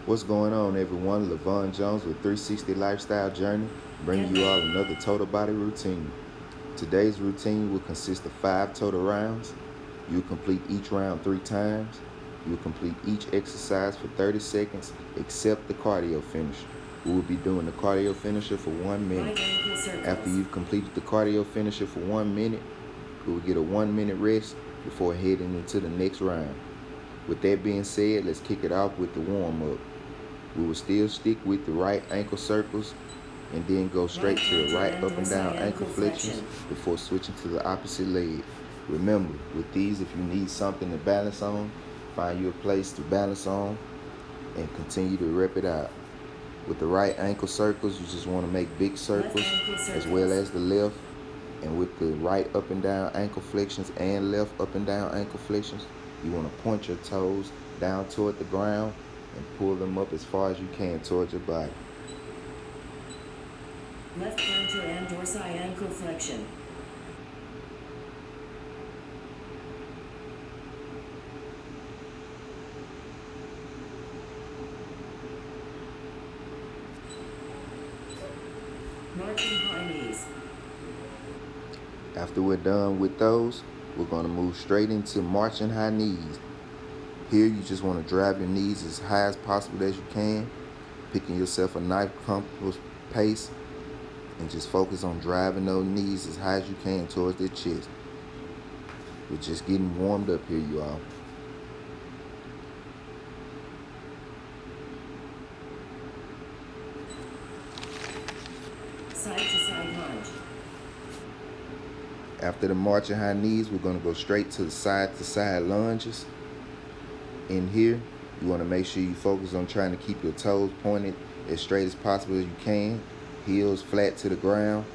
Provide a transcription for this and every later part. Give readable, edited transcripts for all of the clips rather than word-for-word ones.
What's going on, everyone? Levaughn Jones with 360 Lifestyle Journey, bringing you all another total body routine. Today's routine will consist of 5 total rounds. You'll complete each round 3 times. You'll complete each exercise for 30 seconds, except the cardio finisher. We will be doing the cardio finisher for 1 minute. After you've completed the cardio finisher for 1 minute, we will get a 1-minute rest before heading into the next round. With that being said, let's kick it off with the warm-up. We will still stick with the right ankle circles and then go straight to the right up and down ankle flexions before switching to the opposite leg. Remember, with these, if you need something to balance on, find you a place to balance on and continue to rep it out. With the right ankle circles, you just want to make big circles as well as the left. And with the right up and down ankle flexions and left up and down ankle flexions, you want to point your toes down toward the ground and pull them up as far as you can towards your body. Left plantar and dorsi ankle flexion. Marching high knees. After we're done with those, we're going to move straight into marching high knees. Here, you just want to drive your knees as high as possible as you can, picking yourself a nice, comfortable pace, and just focus on driving those knees as high as you can towards their chest. We're just getting warmed up here, you all. Side to side lunge. After the marching high knees, we're going to go straight to the side lunges. In here, you want to make sure you focus on trying to keep your toes pointed as straight as possible as you can, heels flat to the ground,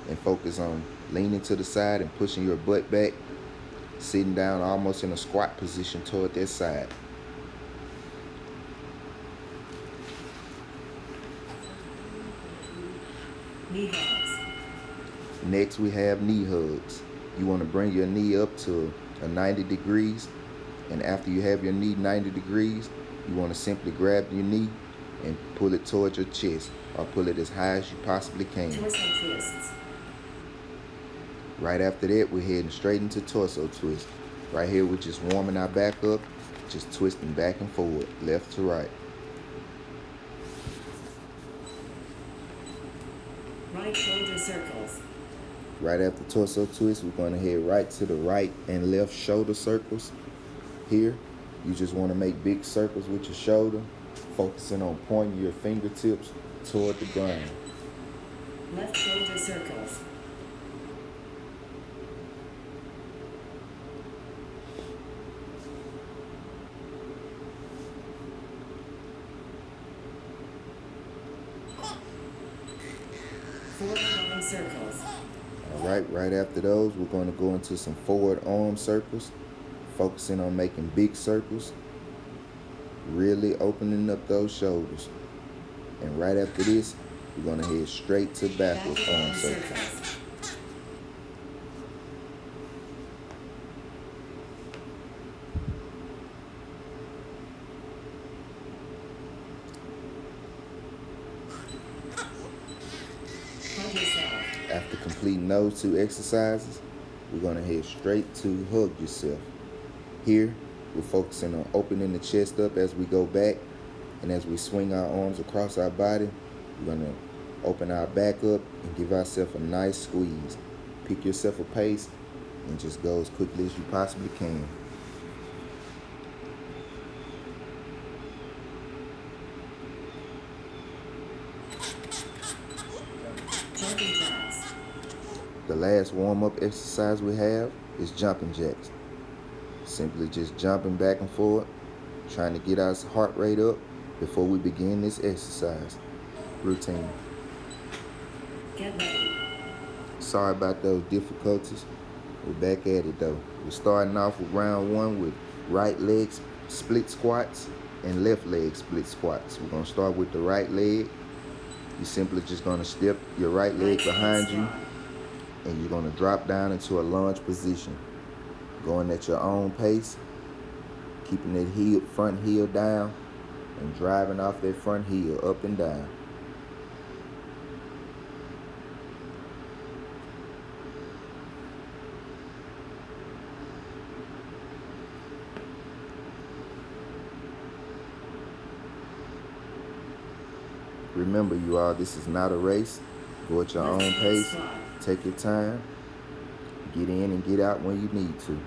and focus on leaning to the side and pushing your butt back, sitting down almost in a squat position toward that side. Knee hugs. Next, we have knee hugs. You want to bring your knee up to a 90 degrees, and after you have your knee 90 degrees, you want to simply grab your knee and pull it towards your chest, or pull it as high as you possibly can. Torso twists. Right after that, we're heading straight into torso twist. Right here, we're just warming our back up, just twisting back and forward, left to right. Right shoulder circles. Right after torso twist, we're going to head right to the right and left shoulder circles. Here, you just want to make big circles with your shoulder, focusing on pointing your fingertips toward the ground. Left shoulder circles. Forward arm circles. All right after those, we're going to go into some forward arm circles, focusing on making big circles, really opening up those shoulders. And right after this, we're going to head straight to backward arm circles. Hug yourself. After completing those 2 exercises, we're going to head straight to hug yourself. Here, we're focusing on opening the chest up as we go back, and as we swing our arms across our body, we're going to open our back up and give ourselves a nice squeeze. Pick yourself a pace and just go as quickly as you possibly can. Jumping jacks. The last warm-up exercise we have is jumping jacks. Simply just jumping back and forth, trying to get our heart rate up before we begin this exercise routine. Get ready. Sorry about those difficulties. We're back at it though. We're starting off with round 1 with right leg split squats and left leg split squats. We're going to start with the right leg. You're simply just going to step your right leg behind you, and you're going to drop down into a lunge position, going at your own pace, keeping that front heel down, and driving off that front heel up and down. Remember, you all, this is not a race. Go at your own pace. Take your time. Get in and get out when you need to.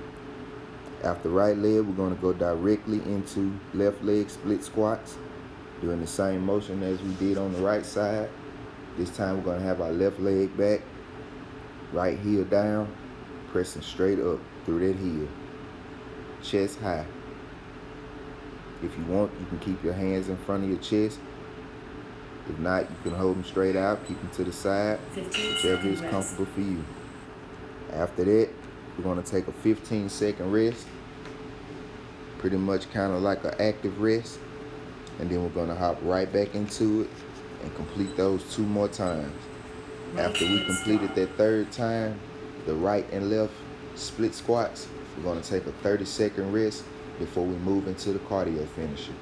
After right leg, we're going to go directly into left leg split squats, doing the same motion as we did on the right side. This time we're going to have our left leg back, right heel down, pressing straight up through that heel. Chest high. If you want, you can keep your hands in front of your chest. If not, you can hold them straight out, keep them to the side, whichever is comfortable for you. After that, we're going to take a 15-second rest, pretty much kind of like an active rest, and then we're going to hop right back into it and complete those 2 more times. After we completed that 3rd time, the right and left split squats, we're going to take a 30-second rest before we move into the cardio finisher.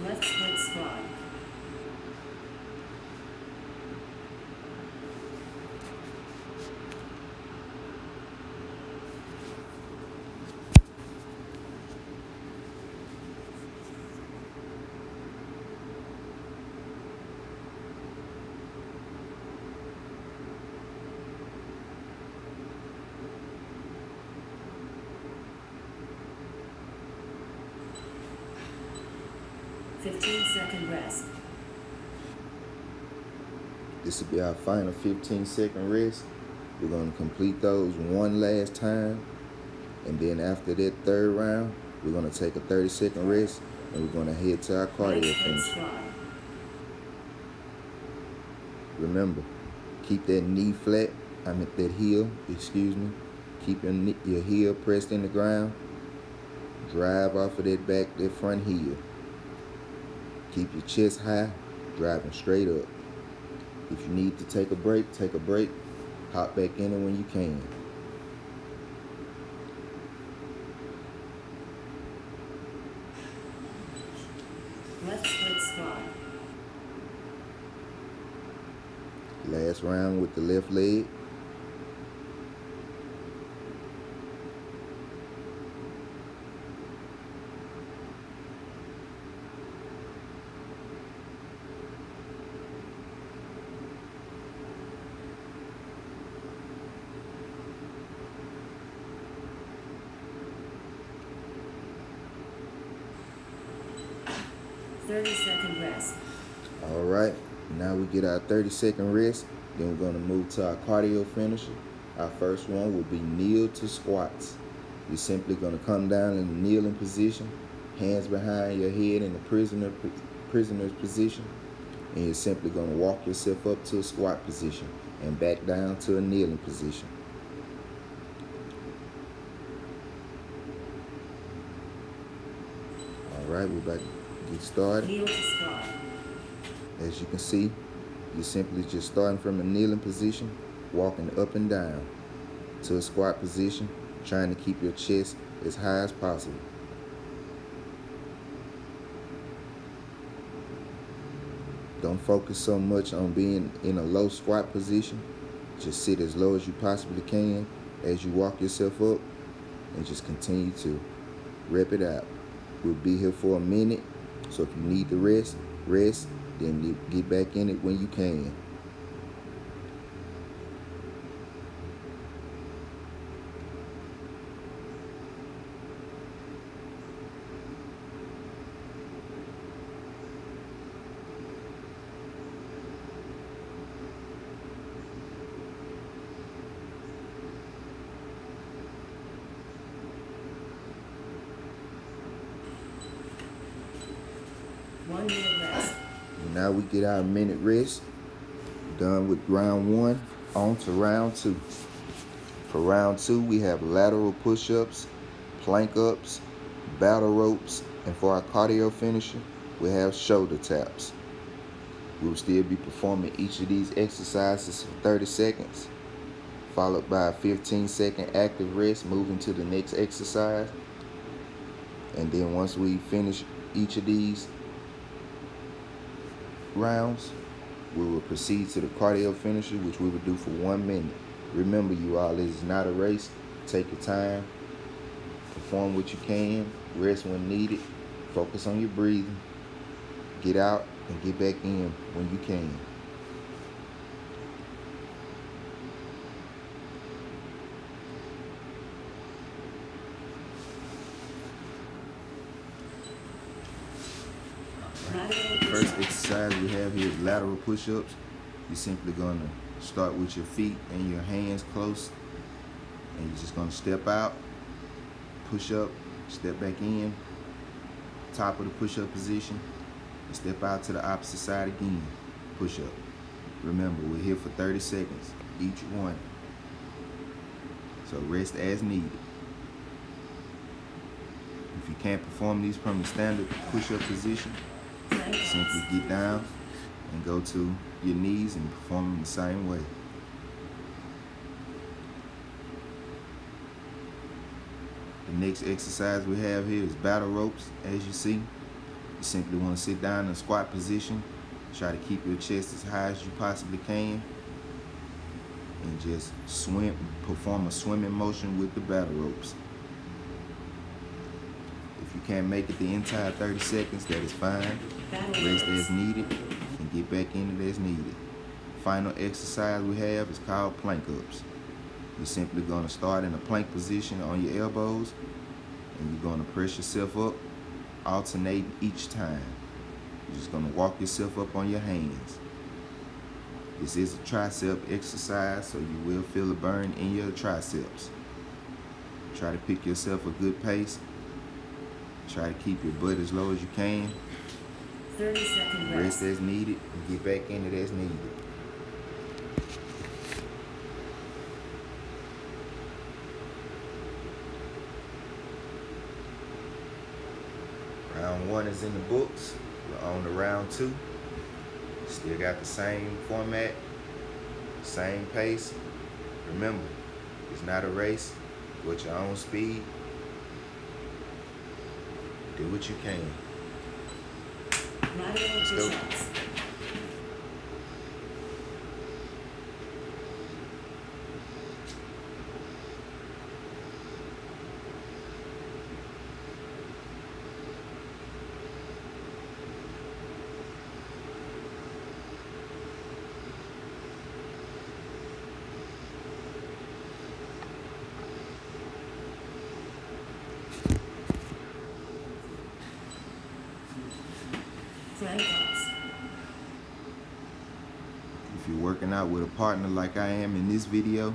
Left split squat. Fifteen-second rest. This will be our final 15-second rest. We're going to complete those one last time. And then after that 3rd round, we're going to take a 30-second rest. And we're going to head to our cardio finish. Remember, keep that knee flat. That heel, Keep your heel pressed in the ground. Drive off of that front heel. Keep your chest high, driving straight up. If you need to take a break, take a break. Hop back in it when you can. Left split squat. Last round with the left leg. Thirty-second rest. All right, now we get our 30-second rest. Then we're going to move to our cardio finisher. Our first one will be kneel to squats. You're simply going to come down in the kneeling position, hands behind your head in the prisoner's position, and you're simply going to walk yourself up to a squat position and back down to a kneeling position. All right, we're about to get started. Kneel to squat. As you can see, you're simply just starting from a kneeling position, walking up and down to a squat position, trying to keep your chest as high as possible. Don't focus so much on being in a low squat position. Just sit as low as you possibly can as you walk yourself up, and just continue to rep it out. We'll be here for a minute, so if you need to rest, then you get back in it when you can. One minute rest. Now we get our minute rest. Done with round 1, on to round 2. For round 2, we have lateral push ups, plank ups, battle ropes, and for our cardio finisher, we have shoulder taps. We will still be performing each of these exercises for 30 seconds, followed by a 15-second active rest, moving to the next exercise. And then once we finish each of these rounds, we will proceed to the cardio finisher, which we will do for 1 minute. Remember, you all, it is not a race. Take your time, perform what you can, rest when needed, focus on your breathing, get out and get back in when you can. Lateral The push first ups. exercise we have here is lateral push-ups. You're simply going to start with your feet and your hands close, and you're just going to step out, push up, step back in, top of the push-up position, and step out to the opposite side again, push up. Remember, we're here for 30 seconds, each one. So rest as needed. If you can't perform these from the standard push-up position, Plank ups. simply get down and go to your knees and perform them the same way. The next exercise we have here is battle ropes. As you see, you simply want to sit down in a squat position. Try to keep your chest as high as you possibly can. And just swim, perform a swimming motion with the battle ropes. If you can't make it the entire 30 seconds, that is fine. Battle Rest ropes. as needed and get back in it as needed. Final exercise we have is called plank ups. You're simply going to start in a plank position on your elbows, and you're going to press yourself up, alternating each time. You're just going to walk yourself up on your hands. This is a tricep exercise, so you will feel a burn in your triceps. Try to pick yourself a good pace. Try to keep your butt as low as you can. 30-second Rest rest. as needed and get back in it as needed. Round 1 is in the books. We're on to round 2. Still got the same format, same pace. Remember, it's not a race. Go at your own speed. Do what you can. Lateral Let's push go. ups. Plank ups. If you're working out with a partner like I am in this video,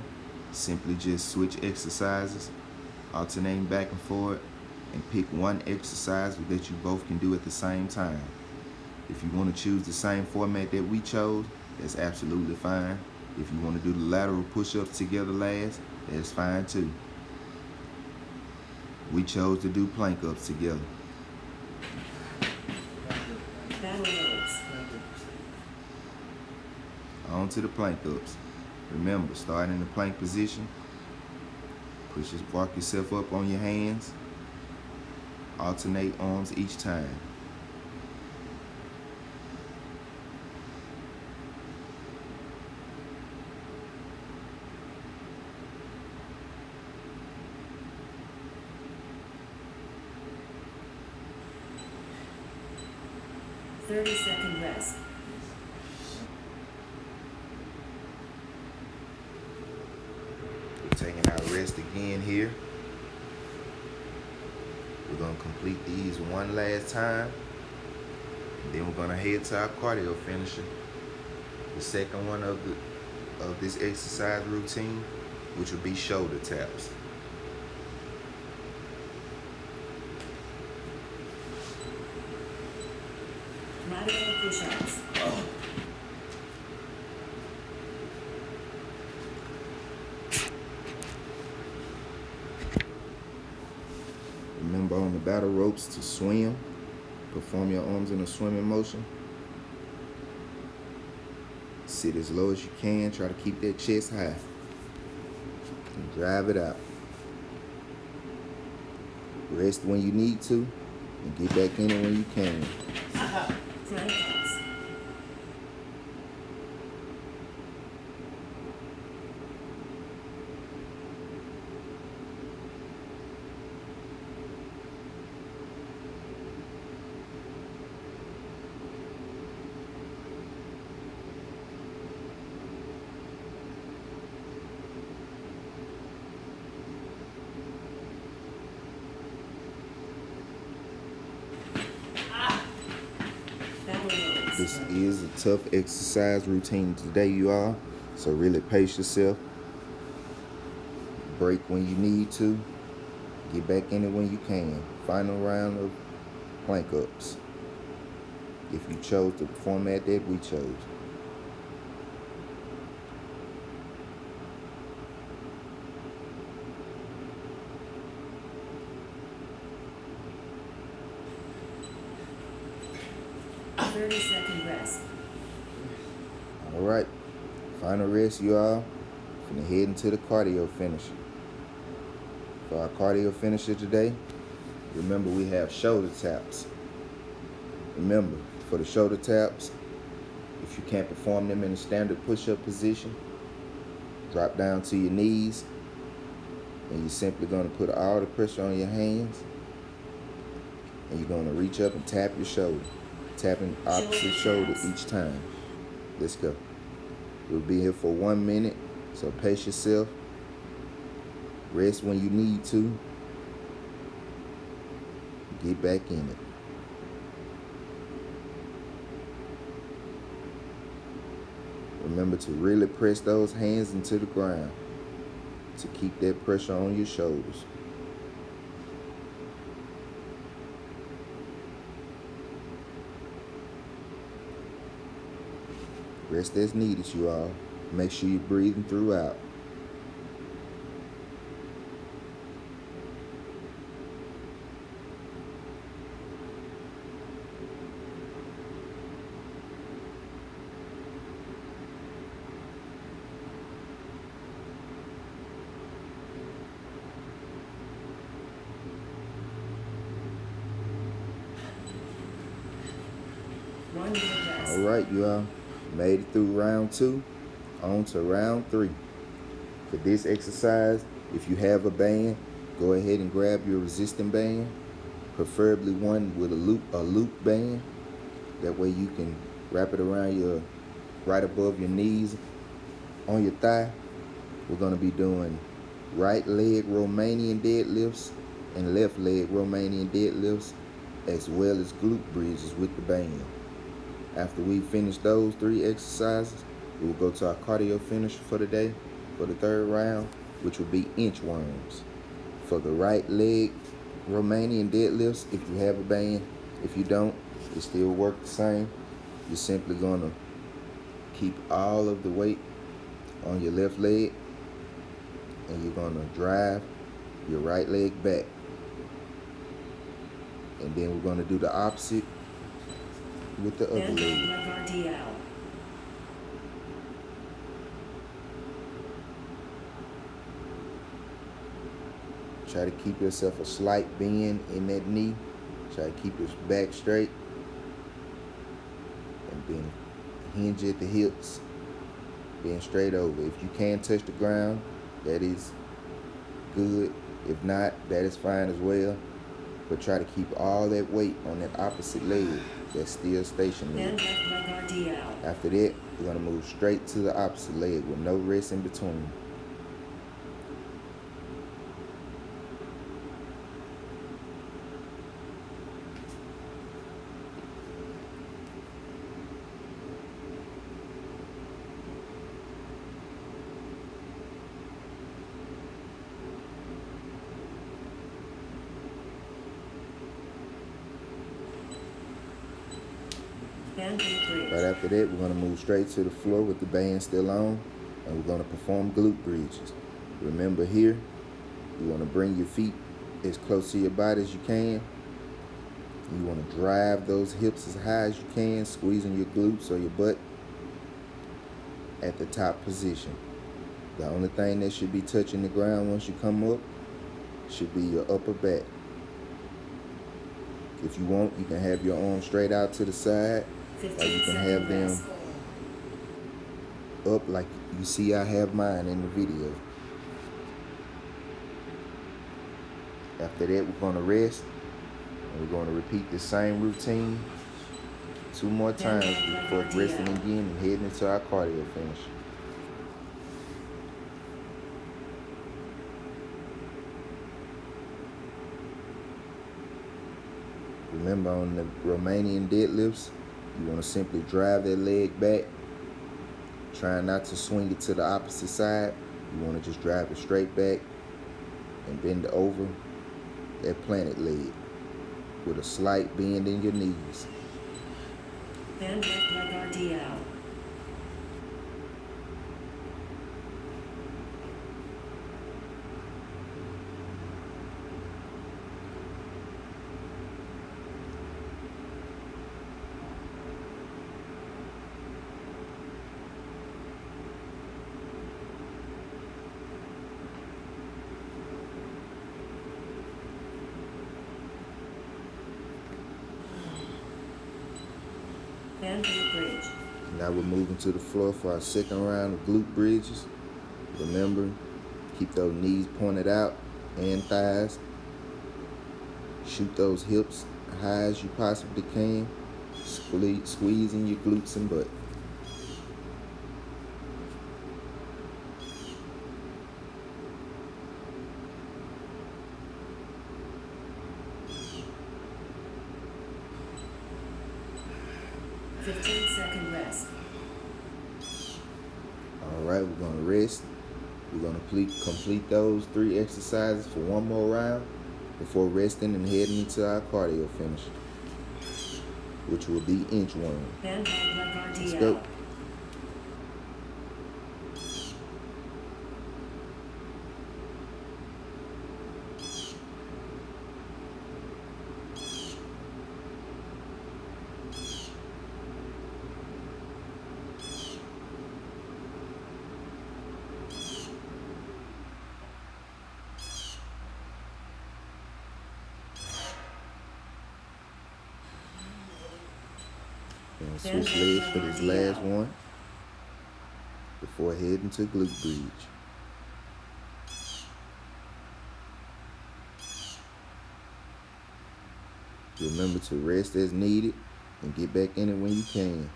simply just switch exercises, alternating back and forth, and pick one exercise that you both can do at the same time. If you want to choose the same format that we chose, that's absolutely fine. If you want to do the lateral push-ups together last, that's fine too. We chose to do plank ups together. Battle ropes. On to the plank ups. Remember, start in the plank position. Walk yourself up on your hands. Alternate arms each time. Thirty-second rest. We're taking our rest again here. We're going to complete these one last time. And then we're going to head to our cardio finisher. The second one of this exercise routine, which will be shoulder taps. Lateral push ups. Remember on the battle ropes to swim. Perform your arms in a swimming motion. Sit as low as you can. Try to keep that chest high. And drive it out. Rest when you need to. And get back in it when you can. Plank ups. This is a tough exercise routine today, you all. So really pace yourself. Break when you need to. Get back in it when you can. Final round of plank ups. If you chose the format that we chose. Thirty-second rest. All right, final rest, you all. Gonna head into the cardio finisher. For our cardio finisher today, remember we have shoulder taps. Remember, for the shoulder taps, if you can't perform them in a standard push-up position, drop down to your knees, and you're simply gonna put all the pressure on your hands, and you're gonna reach up and tap your shoulder, tapping opposite shoulder each time. Let's go. We'll be here for 1 minute, so pace yourself. Rest when you need to. Get back in it. Remember to really press those hands into the ground to keep that pressure on your shoulders. Rest as needed, you all. Make sure you're breathing throughout. One minute rest. All right, you all. Made it through round 2. On to round 3. For this exercise, if you have a band, go ahead and grab your resistant band, preferably one with a loop band. That way you can wrap it around your right above your knees on your thigh. We're going to be doing right leg Romanian deadlifts and left leg Romanian deadlifts, as well as glute bridges with the band. After we finish those 3 exercises, we will go to our cardio finisher for the day, for the 3rd round, which will be inchworms. For the right leg Romanian deadlifts, if you have a band, if you don't, it still works the same. You're simply gonna keep all of the weight on your left leg, and you're gonna drive your right leg back. And then we're gonna do the opposite with the other Then leg. Levaughn. Try to keep yourself a slight bend in that knee. Try to keep your back straight. And then hinge at the hips, being straight over. If you can touch the ground, that is good. If not, that is fine as well. But try to keep all that weight on that opposite leg that's still stationary. Then Levaughn. After that, we're gonna move straight to the opposite leg with no rest in between. Then glute Right after that, we're gonna move straight to the floor with the band still on, and we're gonna perform glute bridges. Remember here, you wanna bring your feet as close to your body as you can. You want to drive those hips as high as you can, squeezing your glutes or your butt at the top position. The only thing that should be touching the ground once you come up should be your upper back. If you want, you can have your arms straight out to the side, or you can have them up like you see I have mine in the video. After that, we're going to rest, and we're going to repeat the same routine 2 more times before resting again and heading into our cardio finish. Remember, on the Romanian deadlifts, you want to simply drive that leg back. Try not to swing it to the opposite side. You want to just drive it straight back and bend over that planted leg with a slight bend in your knees. Bend left leg RDL. Bend glute bridge. Now we're moving to the floor for our second round of glute bridges. Remember, keep those knees pointed out and thighs. Shoot those hips high as you possibly can, squeezing your glutes and butt. Second rest. All right, we're going to rest. We're going to complete those 3 exercises for 1 more round before resting and heading into our cardio finish, which will be inchworm. Bend leg RDL. Let's go. And switch legs for this last one before heading to glute bridge. Remember to rest as needed and get back in it when you can.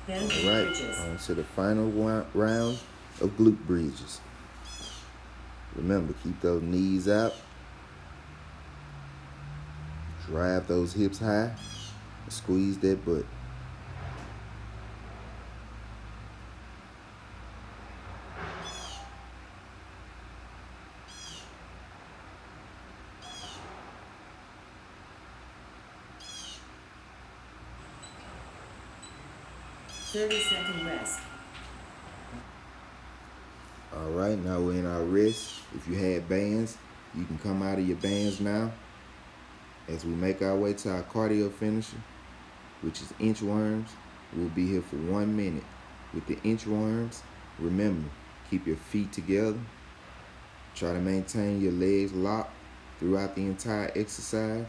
All right, on to the final round of glute bridges. Remember, keep those knees out. Drive those hips high and squeeze that butt. Second rest. All right, now we're in our rest. If you had bands, you can come out of your bands now as we make our way to our cardio finisher, which is inchworms. We'll be here for 1 minute. With the inchworms, remember, keep your feet together. Try to maintain your legs locked throughout the entire exercise.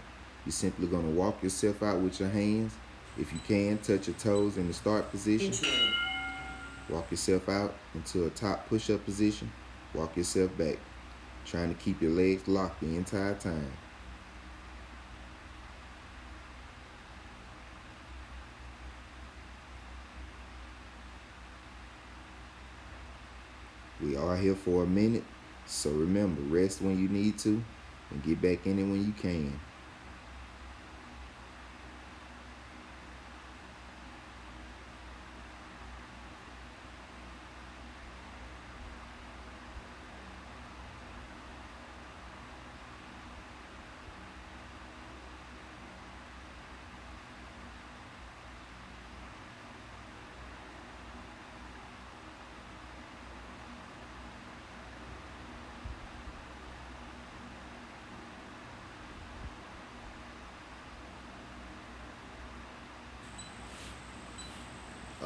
You're simply going to walk yourself out with your hands. If you can, touch your toes in the start position. Walk yourself out into a top push-up position. Walk yourself back, trying to keep your legs locked the entire time. We are here for 1 minute, so remember, rest when you need to and get back in it when you can.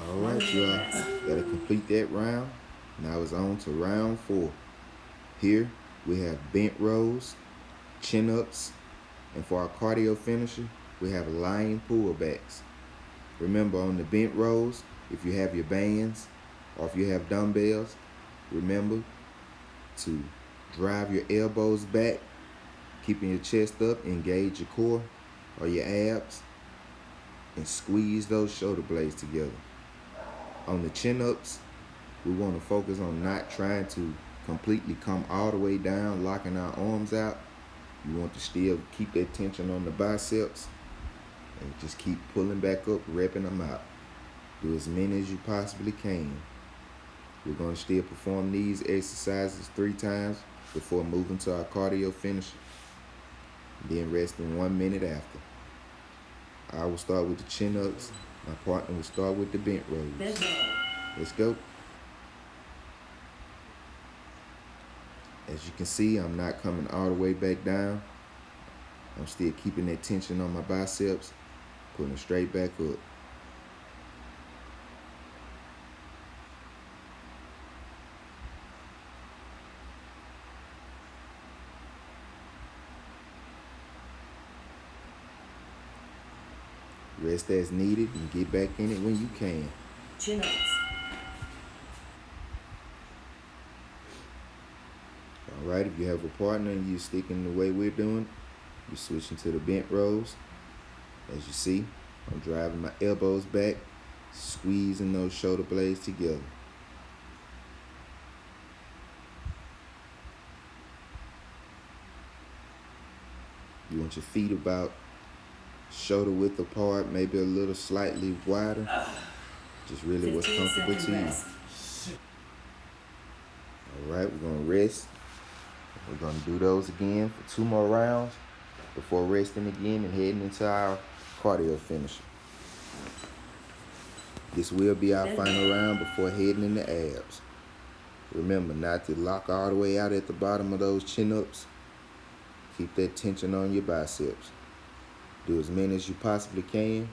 All right, y'all. Gotta complete that round. Now it's on to round 4. Here we have bent rows, chin-ups, and for our cardio finisher, we have lying pullbacks. Remember, on the bent rows, if you have your bands or if you have dumbbells, remember to drive your elbows back, keeping your chest up, engage your core or your abs, and squeeze those shoulder blades together. On the chin-ups, we want to focus on not trying to completely come all the way down, locking our arms out. You want to still keep that tension on the biceps and just keep pulling back up, repping them out. Do as many as you possibly can. We're going to still perform these exercises 3 times before moving to our cardio finisher. Then resting 1 minute after. I will start with the chin-ups. My partner will start with the bent rows. Let's go. As you can see, I'm not coming all the way back down. I'm still keeping that tension on my biceps, putting it straight back up. Rest as needed and get back in it when you can. Chin-ups. All right, if you have a partner and you're sticking the way we're doing, you're switching to the bent rows. As you see, I'm driving my elbows back, squeezing those shoulder blades together. You want your feet about shoulder width apart, maybe a little slightly wider. Just really what's comfortable to you. All right, we're going to rest. We're going to do those again for 2 more rounds before resting again and heading into our cardio finisher. This will be our final round before heading into abs. Remember not to lock all the way out at the bottom of those chin-ups. Keep that tension on your biceps. Do as many as you possibly can.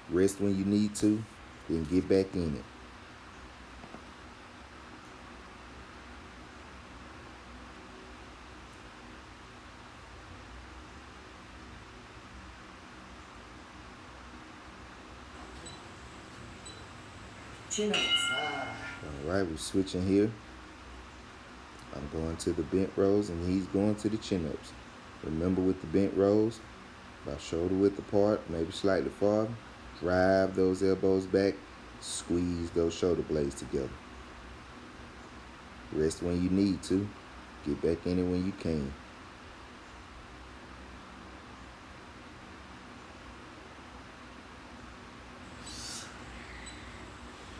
Rest when you need to, then get back in it. Chin-ups. All right, we're switching here. I'm going to the bent rows and he's going to the chin-ups. Remember, with the bent rows, about shoulder width apart, maybe slightly farther. Drive those elbows back, squeeze those shoulder blades together. Rest when you need to. Get back in it when you can.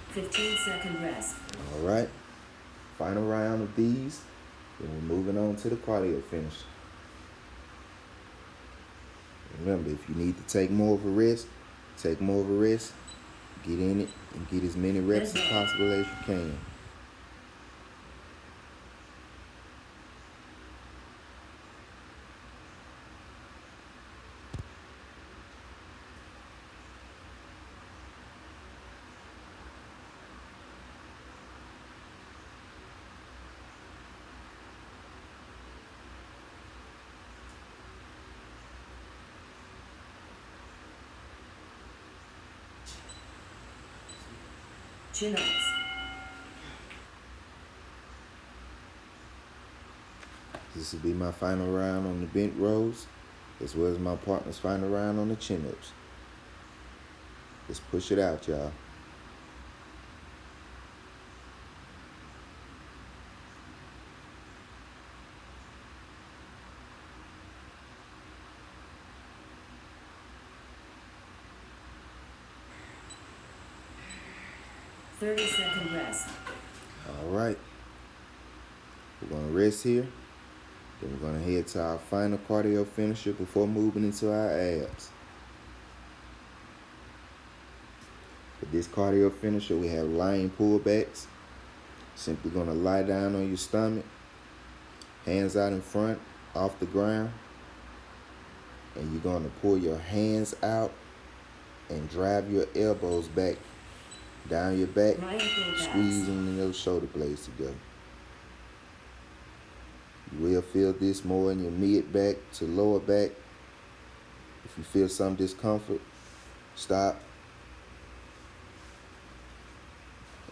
Fifteen-second rest. All right, final round of these. Then we're moving on to the cardio finish. Remember, if you need to take more of a rest, take more of a rest. Get in it and get as many reps as possible as you can. Chin-ups. This will be my final round on the bent rows, as well as my partner's final round on the chin-ups. Let's push it out, y'all. 30-second rest. All right. We're going to rest here. Then we're going to head to our final cardio finisher before moving into our abs. For this cardio finisher, we have lying pullbacks. Simply going to lie down on your stomach, hands out in front, off the ground. And you're going to pull your hands out and drive your elbows back down your back, Right ankle backs. squeezing those shoulder blades together. You will feel this more in your mid back to lower back. If you feel some discomfort, stop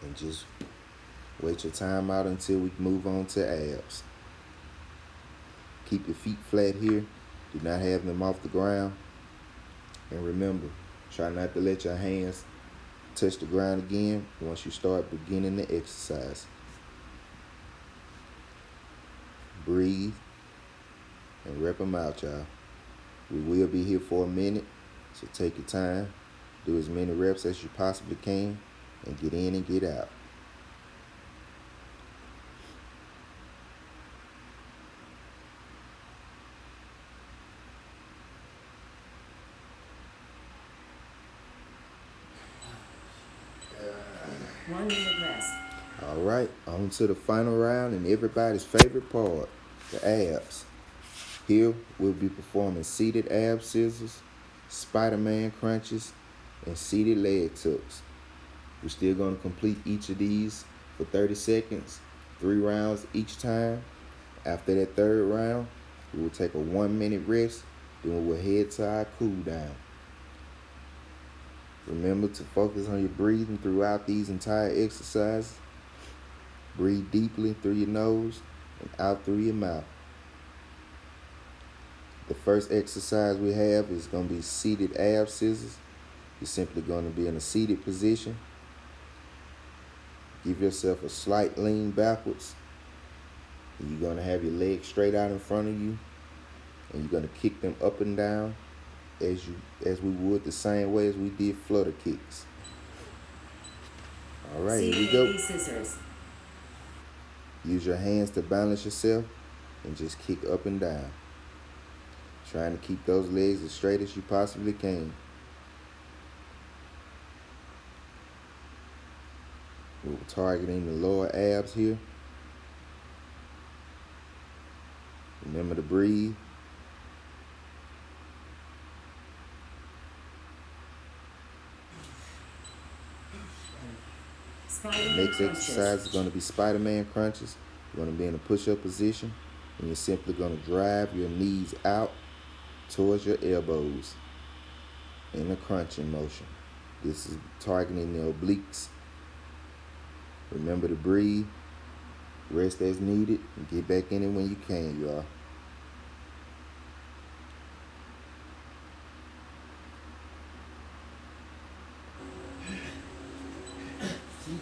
and just wait your time out until we move on to abs. Keep your feet flat here. Do not have them off the ground. And remember, try not to let your hands touch the ground again once you start beginning the exercise. Breathe and rep them out, y'all. We will be here for a minute, so take your time. Do as many reps as you possibly can and get in and get out. One minute rest. All right, on to the final round and everybody's favorite part, the abs. Here we'll be performing seated ab scissors, Spider-Man crunches, and seated leg tucks. We're still going to complete each of these for 30 seconds, 3 rounds each time. After that third round, we will take a 1 minute rest, then we will head to our cool down. Remember to focus on your breathing throughout these entire exercises. Breathe deeply through your nose and out through your mouth. The first exercise we have is going to be seated ab scissors. You're simply going to be in a seated position. Give yourself a slight lean backwards. And you're going to have your legs straight out in front of you. And you're going to kick them up and down as we would the same way as we did flutter kicks. All right, here we go. Scissors. Use your hands to balance yourself and just kick up and down. Trying to keep those legs as straight as you possibly can. We're targeting the lower abs here. Remember to breathe. The next exercise is going to be Spider-Man crunches. You're going to be in a push-up position, and you're simply going to drive your knees out towards your elbows in a crunching motion. This is targeting the obliques. Remember to breathe, rest as needed, and get back in it when you can, y'all.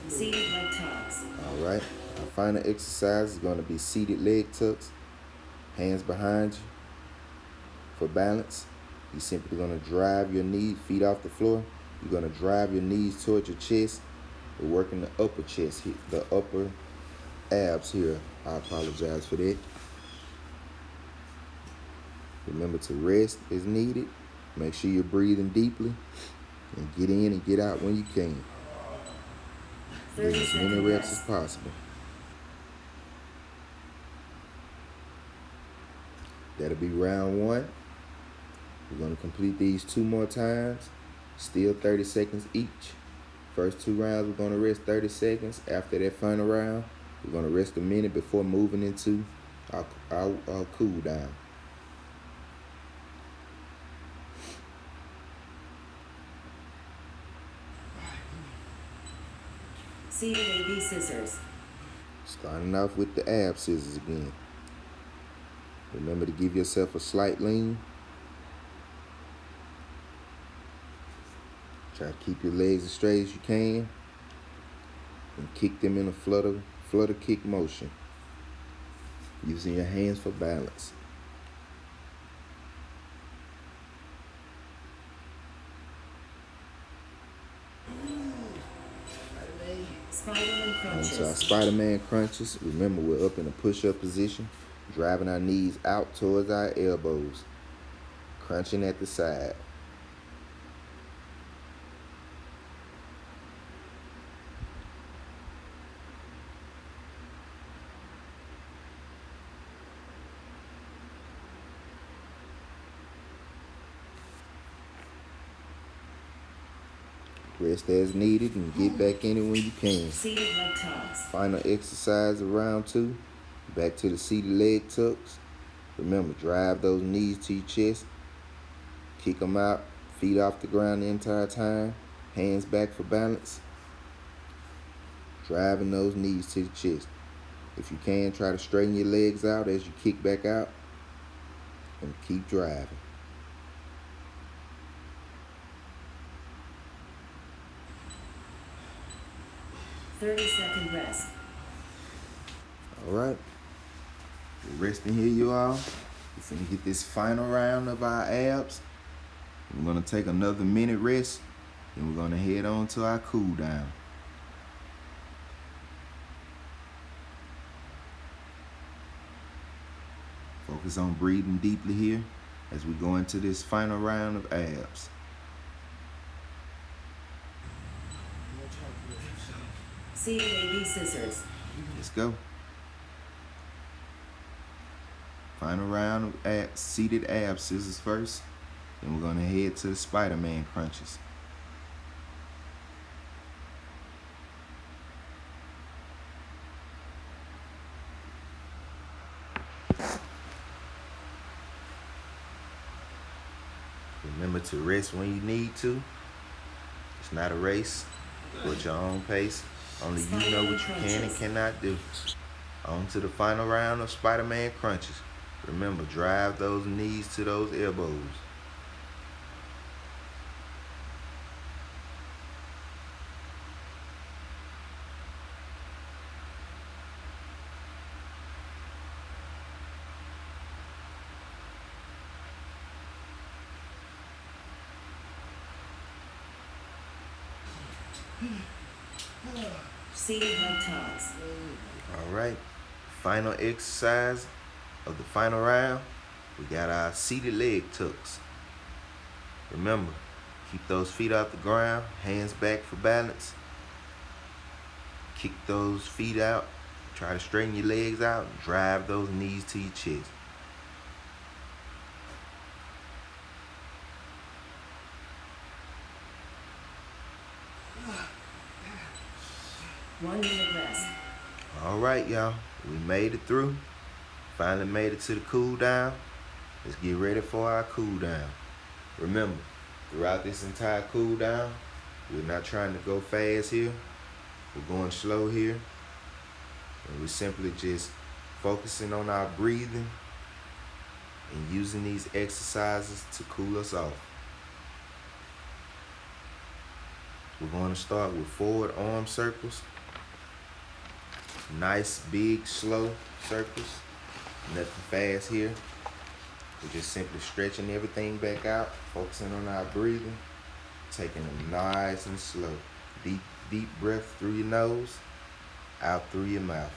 Seated leg tucks. All right, our final exercise is going to be seated leg tucks. Hands behind you for balance. You're simply going to drive your knees, feet off the floor. You're going to drive your knees towards your chest. We're working the upper chest here, the upper abs here. I apologize for that. Remember to rest as needed. Make sure you're breathing deeply and get in and get out when you can. Get as many reps as possible. That'll be round 1. We're going to complete these 2 more times. Still 30 seconds each. First 2 rounds, we're going to rest 30 seconds. After that final round, we're going to rest a minute before moving into our cool down. Seated AB scissors. Starting off with the ab scissors again. Remember to give yourself a slight lean. Try to keep your legs as straight as you can. And kick them in a flutter kick motion. Using your hands for balance. Spider-Man crunches. So our Spider-Man crunches. Remember, we're up in a push-up position, driving our knees out towards our elbows, crunching at the side. Rest as needed and get back in it when you can. Seated leg tucks. Final exercise of round 2. Back to the seated leg tucks. Remember, drive those knees to your chest. Kick them out. Feet off the ground the entire time. Hands back for balance. Driving those knees to the chest. If you can, try to straighten your legs out as you kick back out. And keep driving. "30-second rest." Alright. We're resting here, you all. We're finna get this final round of our abs. We're gonna take another minute rest. And we're gonna head on to our cool down. Focus on breathing deeply here as we go into this final round of abs. Seated AB scissors. Let's go. Final round of seated ab scissors first. Then we're gonna head to the Spider-Man crunches. Remember to rest when you need to. It's not a race. Go at your own pace. Only you know what you can and cannot do. On to the final round of Spider-Man crunches. Remember, drive those knees to those elbows. Seated leg tucks. All right, final exercise of the final round. We got our seated leg tucks. Remember, keep those feet off the ground, hands back for balance. Kick those feet out. Try to straighten your legs out. Drive those knees to your chest. One minute rest. All right, y'all. We made it through. Finally made it to the cool down. Let's get ready for our cool down. Remember, throughout this entire cool down, we're not trying to go fast here. We're going slow here. And we're simply just focusing on our breathing and using these exercises to cool us off. We're going to start with forward arm circles. Nice, big, slow circles. Nothing fast here. We're just simply stretching everything back out, focusing on our breathing, taking them nice and slow. Deep, deep breath through your nose, out through your mouth.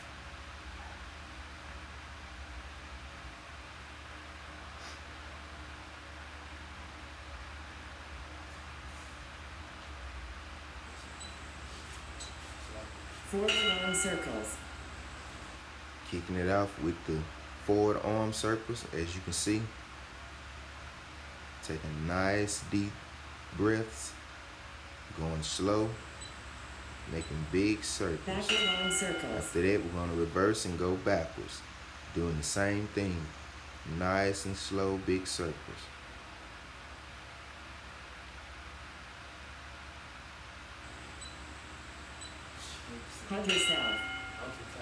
Forward arm circles. Kicking it off with the forward arm circles, as you can see. Taking nice, deep breaths, going slow, making big circles. Backward arm circles. After that, we're going to reverse and go backwards, doing the same thing. Nice and slow, big circles. Hug yourself.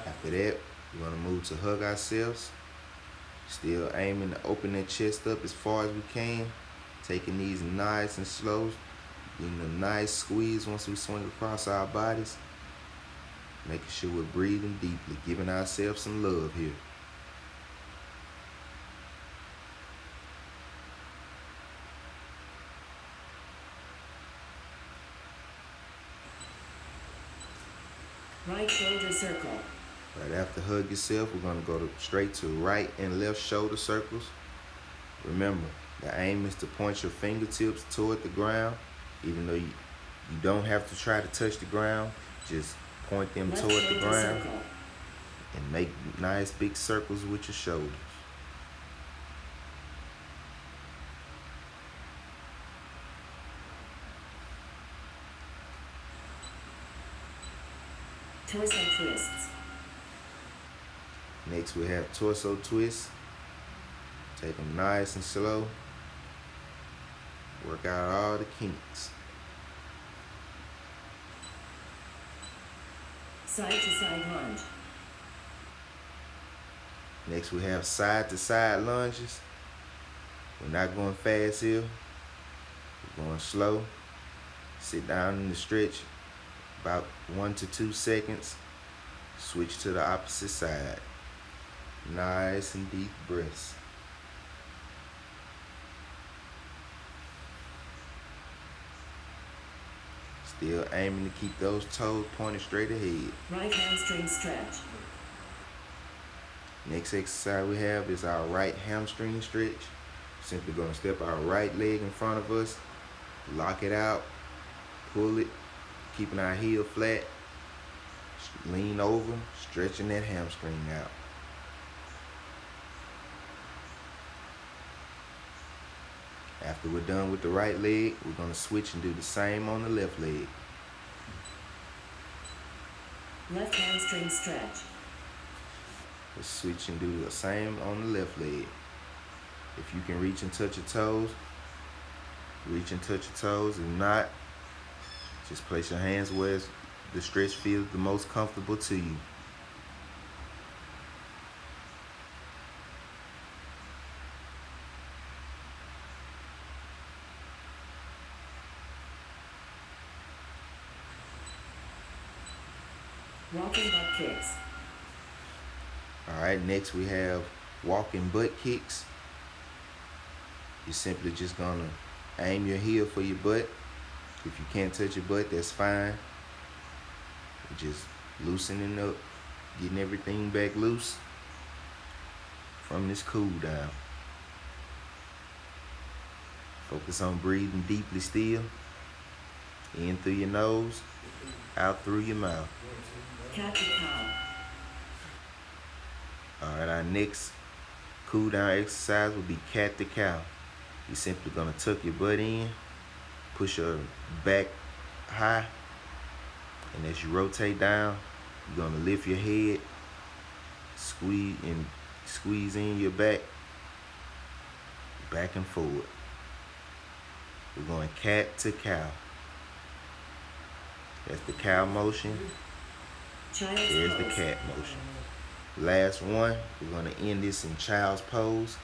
After that, we're going to move to hug ourselves. Still aiming to open that chest up as far as we can. Taking these nice and slow. Getting a nice squeeze once we swing across our bodies. Making sure we're breathing deeply. Giving ourselves some love here. Right shoulder circle. Right after hug yourself, we're going to go straight to right and left shoulder circles. Remember, the aim is to point your fingertips toward the ground. Even though you don't have to try to touch the ground, just point them Left toward the shoulder ground circle. and make nice big circles with your shoulders. Torso twists. Next we have torso twists. Take them nice and slow. Work out all the kinks. Side to side lunge. Next we have side to side lunges. We're not going fast here. We're going slow. Sit down in the stretch about 1 to 2 seconds. Switch to the opposite side. Nice and deep breaths. Still aiming to keep those toes pointed straight ahead. Right hamstring stretch. Next exercise we have is our right hamstring stretch. Simply going to step our right leg in front of us, lock it out, pull it, keeping our heel flat, lean over, stretching that hamstring out. After we're done with the right leg, we're going to switch and do the same on the left leg. Left hamstring stretch. Let's switch and do the same on the left leg. If you can reach and touch your toes, reach and touch your toes. If not, just place your hands where the stretch feels the most comfortable to you. Walking butt kicks. All right, next we have walking butt kicks. You're simply just gonna aim your heel for your butt. If you can't touch your butt, that's fine. You're just loosening up, getting everything back loose from this cool down. Focus on breathing deeply still. In through your nose, out through your mouth. Cat to cow. All right, our next cool down exercise will be cat to cow. You're simply gonna tuck your butt in, push your back high, and as you rotate down, you're gonna lift your head, squeeze in your back and forward. We're going cat to cow. That's the cow motion. Child's There's the pose. cat motion. Last one, we're gonna end this in child's pose.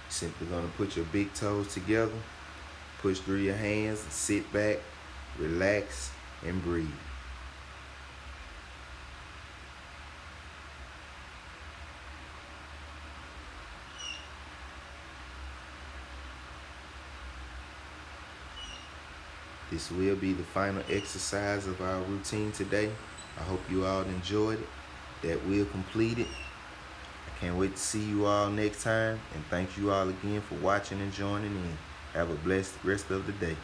Simply gonna put your big toes together, push through your hands, sit back, relax, and breathe. This will be the final exercise of our routine today. I hope you all enjoyed it. That will complete it. I can't wait to see you all next time, and thank you all again for watching and joining in. Have a blessed rest of the day.